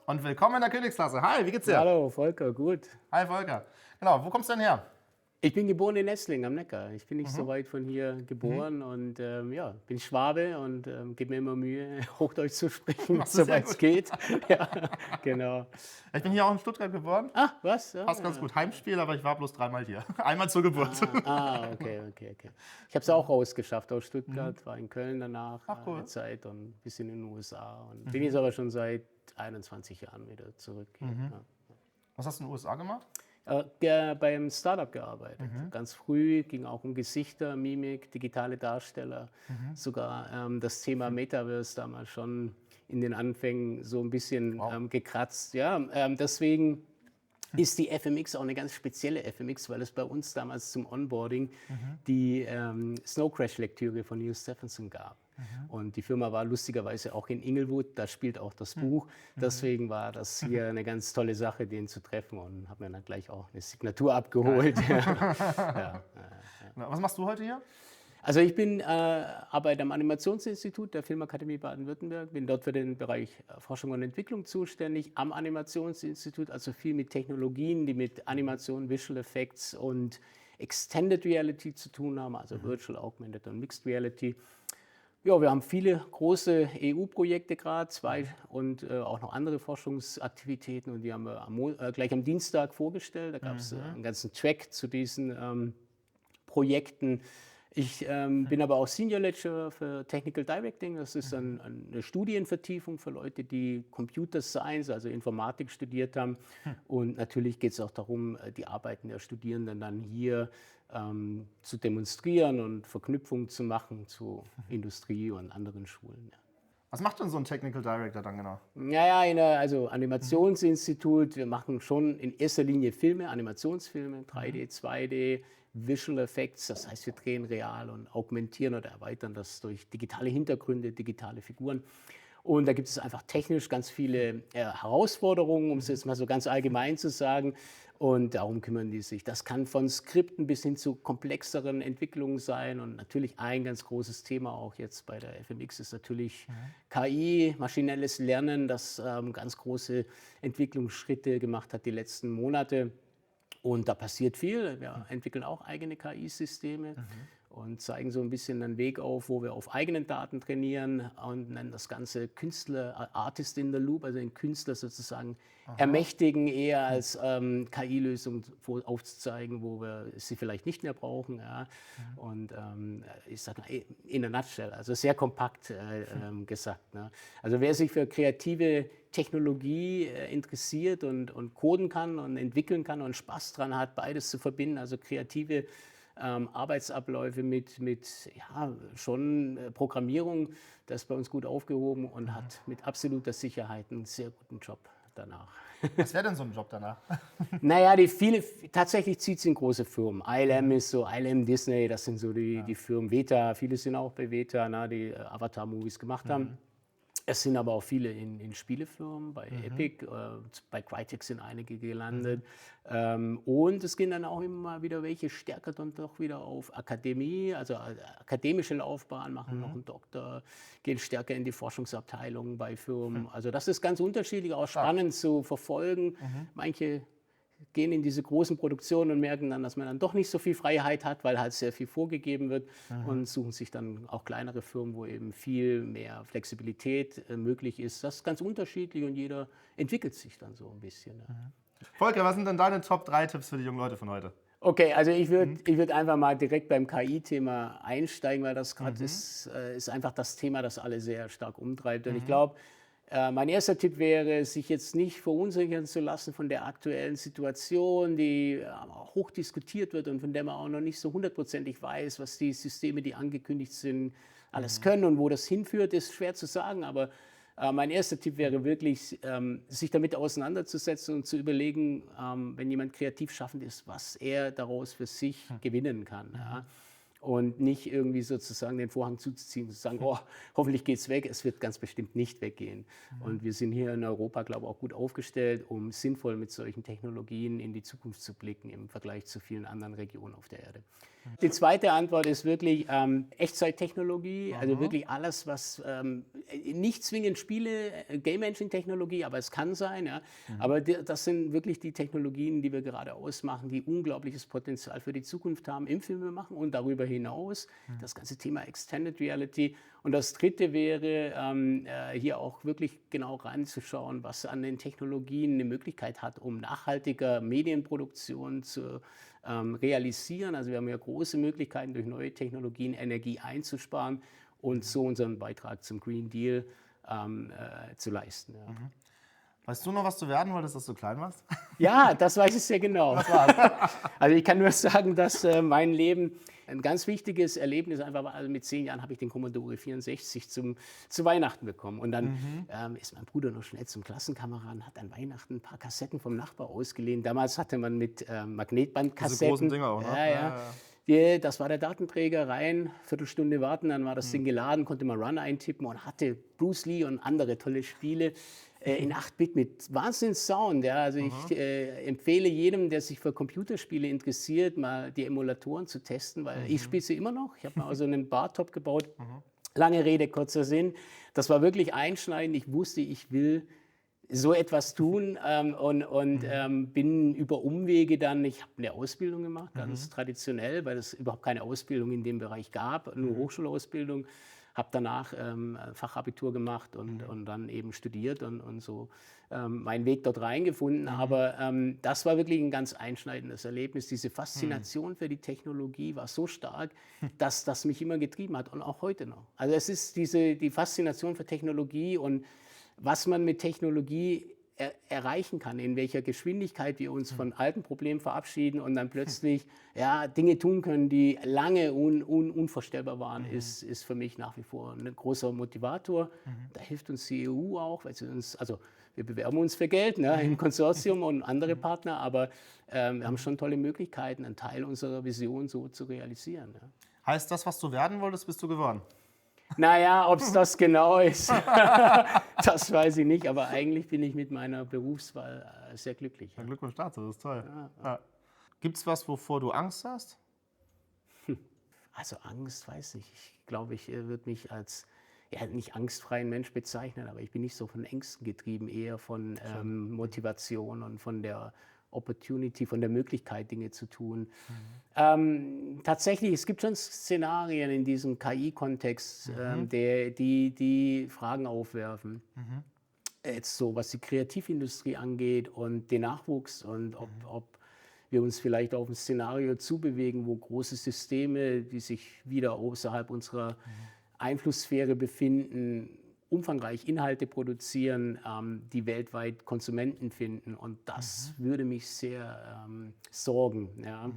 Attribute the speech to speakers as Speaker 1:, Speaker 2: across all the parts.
Speaker 1: Und willkommen in der Königsklasse. Hi, wie geht's dir?
Speaker 2: Hallo Volker, gut.
Speaker 1: Hi Volker. Genau, wo kommst du denn her?
Speaker 2: Ich bin geboren in Esslingen am Neckar. Ich bin nicht so weit von hier geboren und ja, bin Schwabe und gebe mir immer Mühe, Hochdeutsch zu sprechen,
Speaker 1: Machst du sehr
Speaker 2: soweit es
Speaker 1: gut.
Speaker 2: geht. Ja, genau.
Speaker 1: Ich bin hier auch in Stuttgart geboren.
Speaker 2: Ah, was? Ja,
Speaker 1: Passt ganz gut. Heimspiel, aber ich war bloß dreimal hier. Einmal zur Geburt.
Speaker 2: okay. Ich habe es auch rausgeschafft aus Stuttgart, war in Köln danach
Speaker 1: Ach, cool.
Speaker 2: eine Zeit und ein bisschen in den USA und bin jetzt aber schon seit 21 Jahren wieder zurück. Hier, ja.
Speaker 1: Was hast du in den USA gemacht?
Speaker 2: Beim Startup gearbeitet. Ganz früh ging auch um Gesichter, Mimik, digitale Darsteller. Sogar das Thema Metaverse damals schon in den Anfängen so ein bisschen gekratzt. Ja, deswegen ist die FMX auch eine ganz spezielle FMX, weil es bei uns damals zum Onboarding die Snow Crash Lektüre von Neil Stephenson gab. Und die Firma war lustigerweise auch in Inglewood, da spielt auch das Buch. Deswegen war das hier eine ganz tolle Sache, den zu treffen und habe mir dann gleich auch eine Signatur abgeholt. Ja.
Speaker 1: Was machst du heute hier?
Speaker 2: Also ich arbeite am Animationsinstitut der Filmakademie Baden-Württemberg, bin dort für den Bereich Forschung und Entwicklung zuständig, am Animationsinstitut, also viel mit Technologien, die mit Animation, Visual Effects und Extended Reality zu tun haben, also Virtual, Augmented und Mixed Reality. Ja, wir haben viele große EU-Projekte gerade, zwei und auch noch andere Forschungsaktivitäten und die haben wir gleich am Dienstag vorgestellt. Da gab es einen ganzen Track zu diesen Projekten. Ich bin aber auch Senior Lecturer für Technical Directing. Das ist eine Studienvertiefung für Leute, die Computer Science, also Informatik studiert haben. Und natürlich geht es auch darum, die Arbeiten der Studierenden dann hier zu demonstrieren und Verknüpfungen zu machen zu Industrie und anderen Schulen. Ja.
Speaker 1: Was macht denn so ein Technical Director dann genau?
Speaker 2: Also Animationsinstitut, wir machen schon in erster Linie Filme, Animationsfilme, 3D, 2D, Visual Effects, das heißt wir drehen real und augmentieren oder erweitern das durch digitale Hintergründe, digitale Figuren. Und da gibt es einfach technisch ganz viele Herausforderungen, um es jetzt mal so ganz allgemein zu sagen. Und darum kümmern die sich. Das kann von Skripten bis hin zu komplexeren Entwicklungen sein. Und natürlich ein ganz großes Thema auch jetzt bei der FMX ist natürlich KI, maschinelles Lernen, das ganz große Entwicklungsschritte gemacht hat die letzten Monate. Und da passiert viel. Wir entwickeln auch eigene KI-Systeme und zeigen so ein bisschen einen Weg auf, wo wir auf eigenen Daten trainieren und nennen das Ganze Künstler, Artist in the Loop, also den Künstler sozusagen ermächtigen, eher als KI-Lösung aufzuzeigen, wo wir sie vielleicht nicht mehr brauchen. Ja. Und ich sage mal, in a nutshell, also sehr kompakt gesagt. Ne. Also wer sich für kreative Technologie interessiert und coden kann und entwickeln kann und Spaß dran hat, beides zu verbinden, also kreative Arbeitsabläufe mit schon Programmierung, das ist bei uns gut aufgehoben und hat mit absoluter Sicherheit einen sehr guten Job danach.
Speaker 1: Was wäre denn so ein Job danach?
Speaker 2: Naja, tatsächlich zieht es in große Firmen. ILM ist so, ILM Disney, das sind so die Firmen. Veta, viele sind auch bei Veta, die Avatar-Movies gemacht haben. Es sind aber auch viele in Spielefirmen, bei Epic, bei Crytek sind einige gelandet. Und es gehen dann auch immer mal wieder welche stärker dann doch wieder auf Akademie, also akademische Laufbahn, machen noch einen Doktor, gehen stärker in die Forschungsabteilungen bei Firmen. Also das ist ganz unterschiedlich, auch spannend zu verfolgen. Manche gehen in diese großen Produktionen und merken dann, dass man dann doch nicht so viel Freiheit hat, weil halt sehr viel vorgegeben wird und suchen sich dann auch kleinere Firmen, wo eben viel mehr Flexibilität möglich ist. Das ist ganz unterschiedlich und jeder entwickelt sich dann so ein bisschen. Ja.
Speaker 1: Volker, was sind denn deine Top 3 Tipps für die jungen Leute von heute?
Speaker 2: Okay, also ich würd einfach mal direkt beim KI-Thema einsteigen, weil das gerade ist einfach das Thema, das alle sehr stark umtreibt. Und ich glaube, mein erster Tipp wäre, sich jetzt nicht verunsichern zu lassen von der aktuellen Situation, die hoch diskutiert wird und von der man auch noch nicht so hundertprozentig weiß, was die Systeme, die angekündigt sind, alles können und wo das hinführt, ist schwer zu sagen. Aber mein erster Tipp wäre wirklich, sich damit auseinanderzusetzen und zu überlegen, wenn jemand kreativ schaffend ist, was er daraus für sich gewinnen kann. Ja. Und nicht irgendwie sozusagen den Vorhang zuzuziehen und zu sagen, oh, hoffentlich geht es weg. Es wird ganz bestimmt nicht weggehen. Und wir sind hier in Europa, glaube ich, auch gut aufgestellt, um sinnvoll mit solchen Technologien in die Zukunft zu blicken im Vergleich zu vielen anderen Regionen auf der Erde. Die zweite Antwort ist wirklich Echtzeittechnologie, also wirklich alles, was nicht zwingend Spiele, Game Engine Technologie, aber es kann sein. Ja. Aber das sind wirklich die Technologien, die wir gerade ausmachen, die unglaubliches Potenzial für die Zukunft haben im Filme machen und darüber hinaus das ganze Thema Extended Reality. Und das dritte wäre, hier auch wirklich genau reinzuschauen, was an den Technologien eine Möglichkeit hat, um nachhaltiger Medienproduktion zu realisieren. Also wir haben ja große Möglichkeiten, durch neue Technologien Energie einzusparen und so unseren Beitrag zum Green Deal zu leisten. Ja.
Speaker 1: Weißt du noch, was du werden wolltest, dass du klein warst?
Speaker 2: Ja, das weiß ich sehr genau. Also ich kann nur sagen, dass mein Leben ein ganz wichtiges Erlebnis einfach war. Also mit 10 Jahren habe ich den Commodore 64 zu Weihnachten bekommen. Und dann ist mein Bruder noch schnell zum Klassenkameraden, hat an Weihnachten ein paar Kassetten vom Nachbar ausgeliehen. Damals hatte man mit Magnetbandkassetten.
Speaker 1: Diese großen Dinger auch, ne?
Speaker 2: Ja. Das war der Datenträger rein, Viertelstunde warten, dann war das Ding geladen, konnte man Run eintippen und hatte Bruce Lee und andere tolle Spiele in 8-Bit mit Wahnsinns-Sound. Ja. Also ich empfehle jedem, der sich für Computerspiele interessiert, mal die Emulatoren zu testen, weil ich spiele sie immer noch. Ich habe mir also einen Bartop gebaut. Lange Rede, kurzer Sinn. Das war wirklich einschneidend. Ich wusste, ich will so etwas tun bin über Umwege dann, ich habe eine Ausbildung gemacht, ganz traditionell, weil es überhaupt keine Ausbildung in dem Bereich gab, nur Hochschulausbildung. Habe danach Fachabitur gemacht und dann eben studiert und so meinen Weg dort reingefunden. Aber das war wirklich ein ganz einschneidendes Erlebnis. Diese Faszination für die Technologie war so stark, dass das mich immer getrieben hat und auch heute noch. Also es ist die Faszination für Technologie und was man mit Technologie erreichen kann, in welcher Geschwindigkeit wir uns von alten Problemen verabschieden und dann plötzlich Dinge tun können, die lange unvorstellbar waren, ist für mich nach wie vor ein großer Motivator. Da hilft uns die EU auch, weil wir bewerben uns für Geld, ne, im Konsortium und andere Partner, aber wir haben schon tolle Möglichkeiten, einen Teil unserer Vision so zu realisieren. Ja.
Speaker 1: Heißt das, was du werden wolltest, bist du geworden?
Speaker 2: Naja, ob es das genau ist, das weiß ich nicht. Aber eigentlich bin ich mit meiner Berufswahl sehr glücklich.
Speaker 1: Ja, Glückwunsch dazu, das ist toll. Ja. Gibt es was, wovor du Angst hast?
Speaker 2: Also Angst, weiß ich. Ich glaube, ich würde mich als nicht angstfreien Mensch bezeichnen, aber ich bin nicht so von Ängsten getrieben, eher von Motivation und von der Opportunity, von der Möglichkeit, Dinge zu tun. Tatsächlich, es gibt schon Szenarien in diesem KI-Kontext, die Fragen aufwerfen. Jetzt so, was die Kreativindustrie angeht und den Nachwuchs und ob wir uns vielleicht auf ein Szenario zubewegen, wo große Systeme, die sich wieder außerhalb unserer Einflusssphäre befinden, umfangreich Inhalte produzieren, die weltweit Konsumenten finden. Und das würde mich sehr sorgen. Ja.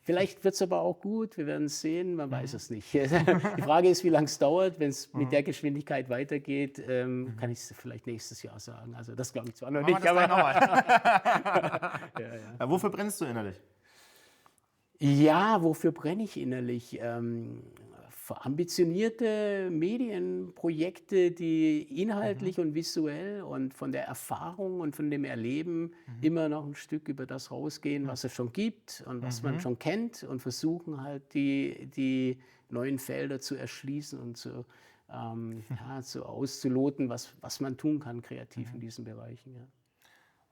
Speaker 2: Vielleicht wird es aber auch gut, wir werden es sehen, man weiß es nicht. Die Frage ist, wie lange es dauert. Wenn es mit der Geschwindigkeit weitergeht, kann ich es vielleicht nächstes Jahr sagen. Also das glaube ich zwar noch nicht, aber...
Speaker 1: Ja, wofür brennst du innerlich?
Speaker 2: Ja, wofür brenne ich innerlich? Für ambitionierte Medienprojekte, die inhaltlich und visuell und von der Erfahrung und von dem Erleben immer noch ein Stück über das rausgehen, was es schon gibt und was man schon kennt und versuchen halt die neuen Felder zu erschließen und auszuloten, was man tun kann kreativ in diesen Bereichen. Ja.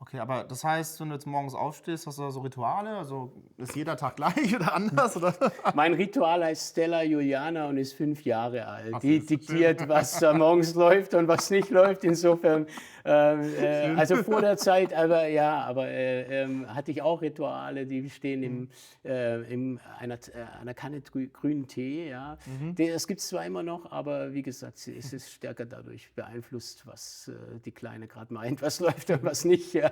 Speaker 1: Okay, aber das heißt, wenn du jetzt morgens aufstehst, hast du da so Rituale? Also ist jeder Tag gleich oder anders? Oder?
Speaker 2: Mein Ritual heißt Stella Juliana und ist 5 Jahre alt. Ach, die diktiert, was da morgens läuft und was nicht läuft. Insofern, also vor der Zeit, aber hatte ich auch Rituale, die stehen in einer Kanne grünen Tee. Ja. Das gibt es zwar immer noch, aber wie gesagt, es ist stärker dadurch beeinflusst, was die Kleine gerade meint, was läuft und was nicht. Ja.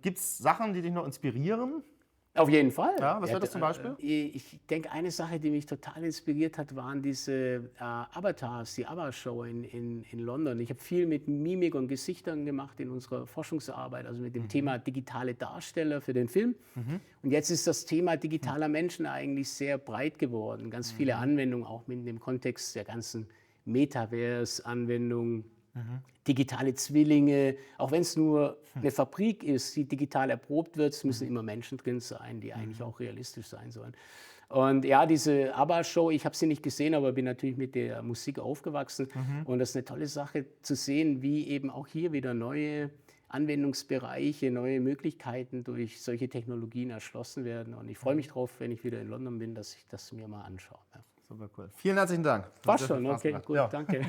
Speaker 1: Gibt es Sachen, die dich noch inspirieren?
Speaker 2: Auf jeden Fall.
Speaker 1: Ja, was wäre das zum Beispiel?
Speaker 2: Ich denke, eine Sache, die mich total inspiriert hat, waren diese Avatars, die ABBA-Show in London. Ich habe viel mit Mimik und Gesichtern gemacht in unserer Forschungsarbeit, also mit dem Thema digitale Darsteller für den Film. Und jetzt ist das Thema digitaler Menschen eigentlich sehr breit geworden. Ganz viele Anwendungen, auch mit dem Kontext der ganzen Metaverse-Anwendungen. digitale Zwillinge, auch wenn es nur eine Fabrik ist, die digital erprobt wird, es müssen immer Menschen drin sein, die eigentlich auch realistisch sein sollen. Und ja, diese ABBA-Show, ich habe sie nicht gesehen, aber bin natürlich mit der Musik aufgewachsen. Und das ist eine tolle Sache zu sehen, wie eben auch hier wieder neue Anwendungsbereiche, neue Möglichkeiten durch solche Technologien erschlossen werden. Und ich freue mich drauf, wenn ich wieder in London bin, dass ich das mir mal anschaue. Ja.
Speaker 1: Super cool. Vielen herzlichen Dank.
Speaker 2: War schon, okay, gut,
Speaker 1: Ja.
Speaker 2: danke.